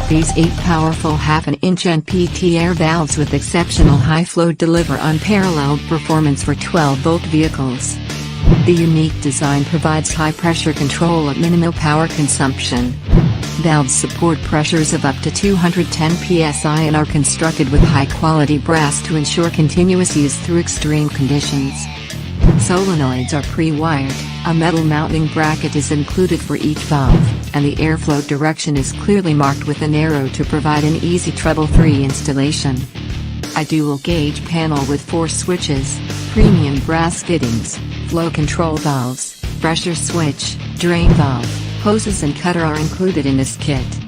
These 8 powerful half-an-inch NPT air valves with exceptional high flow deliver unparalleled performance for 12-volt vehicles. The unique design provides high pressure control at minimal power consumption. Valves support pressures of up to 210 psi and are constructed with high-quality brass to ensure continuous use through extreme conditions. Solenoids are pre-wired, a metal mounting bracket is included for each valve, and the airflow direction is clearly marked with an arrow to provide an easy trouble-free installation. A dual-gauge panel with 4 switches, premium brass fittings, flow control valves, pressure switch, drain valve, hoses and cutter are included in this kit.